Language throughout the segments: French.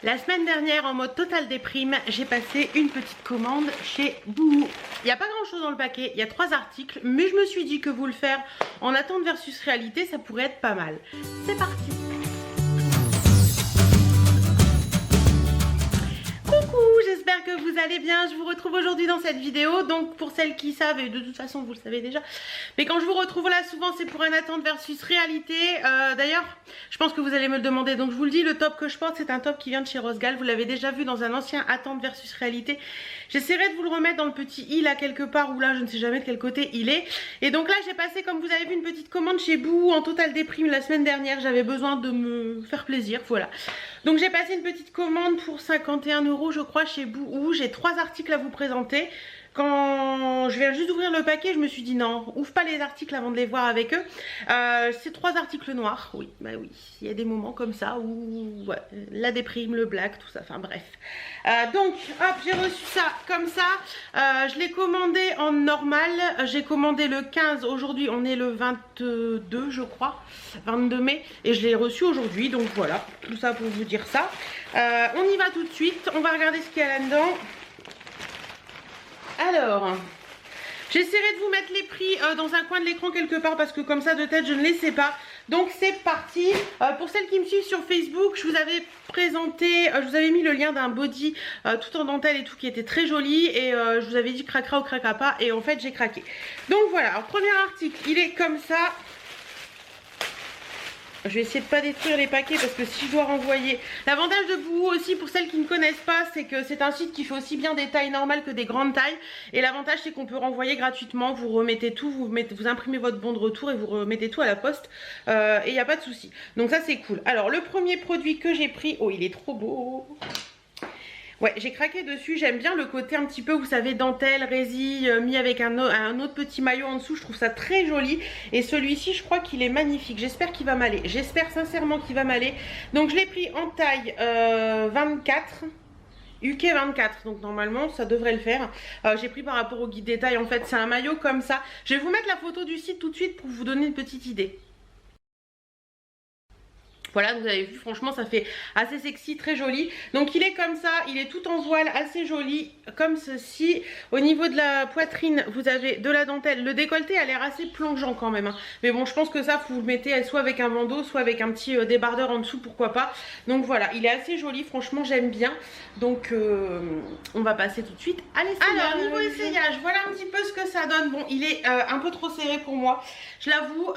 La semaine dernière, en mode total déprime, j'ai passé une petite commande chez Boohoo. Il n'y a pas grand chose dans le paquet, il y a 3 articles, mais je me suis dit que vous le faire en attente versus réalité, ça pourrait être pas mal. C'est parti! J'espère que vous allez bien. Je vous retrouve aujourd'hui dans cette vidéo. Donc pour celles qui savent, et de toute façon vous le savez déjà, mais quand je vous retrouve là souvent c'est pour un attente versus réalité. D'ailleurs je pense que vous allez me le demander, donc je vous le dis, le top que je porte c'est un top qui vient de chez Rosegal. Vous l'avez déjà vu dans un ancien attente versus réalité. J'essaierai de vous le remettre dans le petit i là quelque part, ou là je ne sais jamais de quel côté il est. Et donc là j'ai passé, comme vous avez vu, une petite commande chez Boohoo en total déprime la semaine dernière. J'avais besoin de me faire plaisir, voilà. Donc j'ai passé une petite commande pour 51 € je crois chez Boohoo. J'ai 3 articles à vous présenter. Quand je viens juste d'ouvrir le paquet, je me suis dit non, ouvre pas les articles avant de les voir avec eux. C'est 3 articles noirs, oui, bah oui, il y a des moments comme ça où ouais, la déprime, le black, tout ça, enfin bref. Donc hop, j'ai reçu ça comme ça. Je l'ai commandé en normal. J'ai commandé le 15, aujourd'hui on est le 22 je crois, 22 mai, et je l'ai reçu aujourd'hui. Donc voilà, tout ça pour vous dire ça. On y va tout de suite, on va regarder ce qu'il y a là-dedans. Alors, j'essaierai de vous mettre les prix dans un coin de l'écran quelque part, parce que comme ça de tête je ne les sais pas. Donc c'est parti. Pour celles qui me suivent sur Facebook, je vous avais présenté, je vous avais mis le lien d'un body tout en dentelle et tout, qui était très joli, et je vous avais dit craquera ou craquera pas, et en fait j'ai craqué. Donc voilà, alors premier article, il est comme ça. Je vais essayer de pas détruire les paquets parce que si je dois renvoyer... L'avantage de Boohoo aussi, pour celles qui ne connaissent pas, c'est que c'est un site qui fait aussi bien des tailles normales que des grandes tailles. Et l'avantage c'est qu'on peut renvoyer gratuitement. Vous remettez tout, vous imprimez votre bon de retour et vous remettez tout à la poste. Et il n'y a pas de souci. Donc ça c'est cool. Alors le premier produit que j'ai pris... Oh, il est trop beau! Ouais, j'ai craqué dessus, j'aime bien le côté un petit peu, vous savez, dentelle, résille, mis avec un autre petit maillot en dessous. Je trouve ça très joli. Et celui-ci, je crois qu'il est magnifique. J'espère qu'il va m'aller. J'espère sincèrement qu'il va m'aller. Donc je l'ai pris en taille 24. UK 24, donc normalement ça devrait le faire. J'ai pris par rapport au guide des tailles, en fait c'est un maillot comme ça. Je vais vous mettre la photo du site tout de suite pour vous donner une petite idée. Voilà, vous avez vu, franchement ça fait assez sexy, très joli. Donc il est comme ça, il est tout en voile, assez joli, comme ceci. Au niveau de la poitrine, vous avez de la dentelle. Le décolleté a l'air assez plongeant quand même, hein. Mais bon, je pense que ça, vous le mettez soit avec un bandeau, soit avec un petit débardeur en dessous, pourquoi pas. Donc voilà, il est assez joli, franchement j'aime bien. Donc on va passer tout de suite à l'essayage. Alors niveau essayage, voilà un petit peu ce que ça donne. Bon, il est un peu trop serré pour moi, je l'avoue.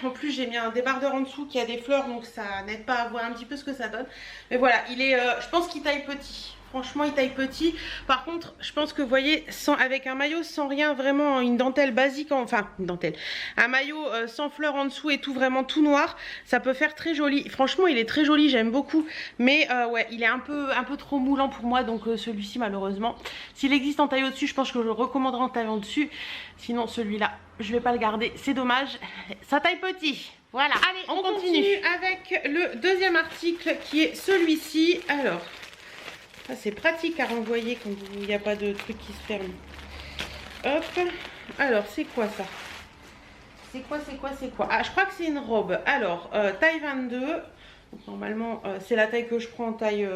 En plus j'ai mis un débardeur en dessous qui a des fleurs, donc ça n'aide pas à voir un petit peu ce que ça donne. Mais voilà, il est, je pense qu'il taille petit. Franchement il taille petit. Par contre je pense que vous voyez, avec un maillot sans rien, vraiment une dentelle basique, enfin une dentelle, un maillot sans fleurs en dessous et tout, vraiment tout noir, ça peut faire très joli. Franchement il est très joli, j'aime beaucoup. Mais ouais, il est un peu trop moulant pour moi, donc celui-ci malheureusement, s'il existe en taille au-dessus, je pense que je le recommanderais en taille au-dessus. Sinon celui-là je vais pas le garder, c'est dommage, ça taille petit. Voilà, allez, on continue avec le deuxième article qui est celui-ci. Alors, ça c'est pratique à renvoyer quand il n'y a pas de truc qui se ferme. Hop, alors c'est quoi ça? C'est quoi? Ah, je crois que c'est une robe. Alors, taille 22. Donc, normalement, c'est la taille que je prends en taille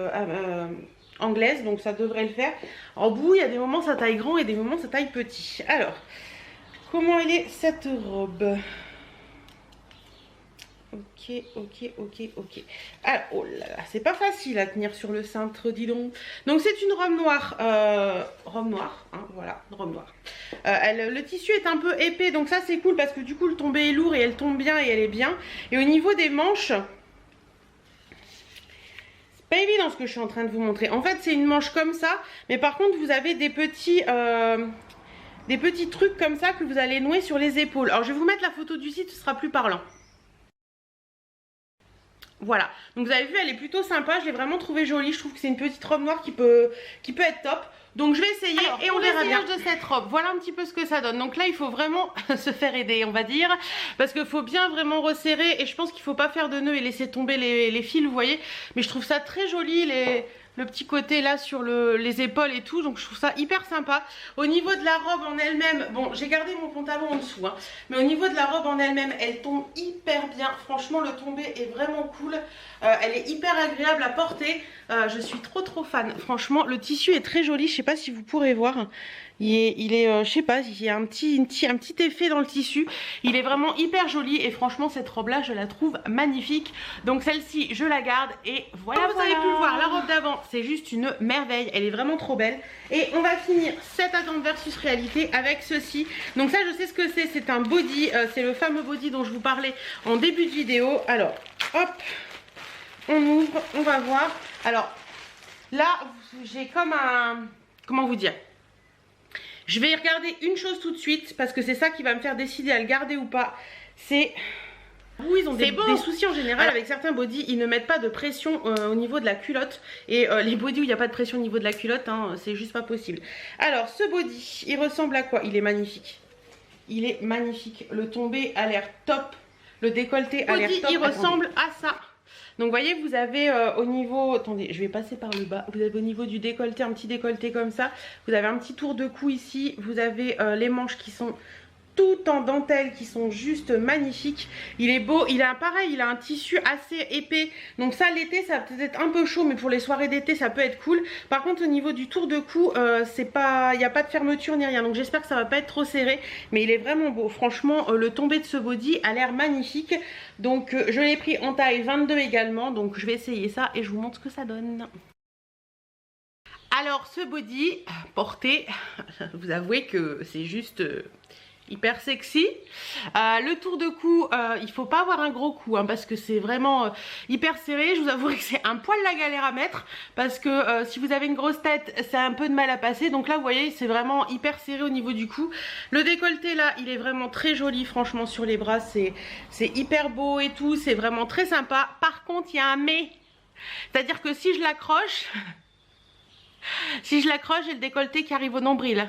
anglaise, donc ça devrait le faire. En bout, il y a des moments ça taille grand et des moments ça taille petit. Alors, comment elle est cette robe? Ok. Alors, oh là là, c'est pas facile à tenir sur le cintre, dis donc. Donc c'est une robe noire, hein, voilà, robe noire. Le tissu est un peu épais, donc ça c'est cool parce que du coup le tombé est lourd et elle tombe bien et elle est bien. Et au niveau des manches, c'est pas évident ce que je suis en train de vous montrer. En fait c'est une manche comme ça, mais par contre vous avez des petits trucs comme ça que vous allez nouer sur les épaules. Alors je vais vous mettre la photo du site, ce sera plus parlant. Voilà, donc vous avez vu, elle est plutôt sympa, je l'ai vraiment trouvée jolie. Je trouve que c'est une petite robe noire qui peut être top. Donc je vais essayer. Alors, et on verra bien de cette robe. Voilà un petit peu ce que ça donne. Donc là il faut vraiment se faire aider, on va dire, parce qu'il faut bien vraiment resserrer et je pense qu'il faut pas faire de nœuds et laisser tomber les fils, vous voyez. Mais je trouve ça très joli, le petit côté là sur les épaules et tout, donc je trouve ça hyper sympa. Au niveau de la robe en elle-même, bon j'ai gardé mon pantalon en dessous, hein, mais au niveau de la robe en elle-même, elle tombe hyper bien. Franchement le tombé est vraiment cool, elle est hyper agréable à porter, je suis trop fan. Franchement le tissu est très joli, je sais pas si vous pourrez voir. Il est je sais pas, il y a un petit effet dans le tissu. Il est vraiment hyper joli et franchement cette robe là je la trouve magnifique. Donc celle-ci je la garde et voilà. Comme vous avez pu le voir, la robe d'avant c'est juste une merveille, elle est vraiment trop belle. Et on va finir cette attente versus réalité avec ceci. Donc ça je sais ce que c'est un body, c'est le fameux body dont je vous parlais en début de vidéo. Alors hop, on ouvre, on va voir. Alors là j'ai comme un, comment vous dire, je vais regarder une chose tout de suite parce que c'est ça qui va me faire décider à le garder ou pas. C'est... Oui, ils ont des soucis en général. Alors, avec certains bodys, ils ne mettent pas de pression au niveau de la culotte. Et les bodys où il n'y a pas de pression au niveau de la culotte, hein, c'est juste pas possible. Alors, ce body, il ressemble à quoi? Il est magnifique. Il est magnifique. Le tombé a l'air top. Le décolleté a l'air top. Il ressemble à ça. Donc vous voyez, vous avez au niveau, attendez, je vais passer par le bas, vous avez au niveau du décolleté, un petit décolleté comme ça, vous avez un petit tour de cou ici, vous avez les manches qui sont tout en dentelle, qui sont juste magnifiques. Il est beau, il a pareil, il a un tissu assez épais, donc ça l'été ça va peut-être être un peu chaud, mais pour les soirées d'été ça peut être cool. Par contre au niveau du tour de cou, c'est pas, il n'y a pas de fermeture ni rien, donc j'espère que ça va pas être trop serré, mais il est vraiment beau. Franchement le tombé de ce body a l'air magnifique, donc je l'ai pris en taille 22 également, donc je vais essayer ça et je vous montre ce que ça donne. Alors ce body porté, vous avouez que c'est juste hyper sexy. Le tour de cou, il faut pas avoir un gros cou hein, parce que c'est vraiment hyper serré. Je vous avouerai que c'est un poil la galère à mettre parce que si vous avez une grosse tête, c'est un peu de mal à passer. Donc là vous voyez c'est vraiment hyper serré au niveau du cou. Le décolleté là il est vraiment très joli, franchement sur les bras c'est hyper beau et tout, c'est vraiment très sympa. Par contre il y a un mais, c'est à dire que si je l'accroche si je l'accroche j'ai le décolleté qui arrive au nombril.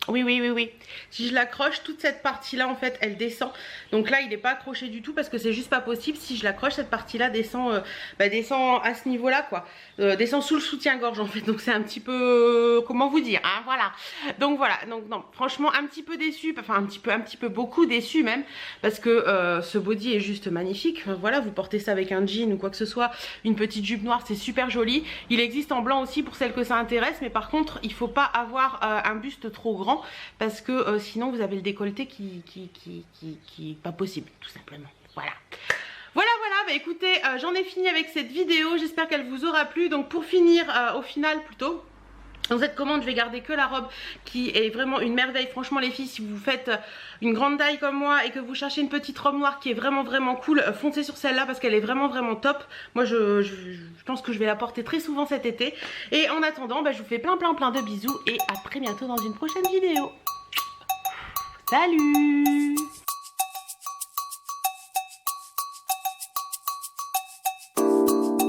Oui. Si je l'accroche, toute cette partie-là, en fait, elle descend. Donc là, il n'est pas accroché du tout parce que c'est juste pas possible. Si je l'accroche, cette partie-là descend, descend à ce niveau-là, quoi. Descend sous le soutien-gorge, en fait. Donc c'est un petit peu... comment vous dire, hein, voilà. Donc voilà. Donc non, franchement, un petit peu déçu. Enfin, un petit peu beaucoup déçu même. Parce que ce body est juste magnifique. Voilà, vous portez ça avec un jean ou quoi que ce soit. Une petite jupe noire, c'est super joli. Il existe en blanc aussi pour celles que ça intéresse. Mais par contre, il faut pas avoir un buste trop grand. Parce que sinon vous avez le décolleté qui est pas possible tout simplement. Voilà, bah écoutez, j'en ai fini avec cette vidéo, j'espère qu'elle vous aura plu. Donc pour finir, au final plutôt, dans cette commande je vais garder que la robe qui est vraiment une merveille. Franchement les filles, si vous faites une grande taille comme moi et que vous cherchez une petite robe noire qui est vraiment cool, foncez sur celle-là parce qu'elle est vraiment top. Moi je pense que je vais la porter très souvent cet été. Et en attendant je vous fais plein de bisous et à très bientôt dans une prochaine vidéo. Salut!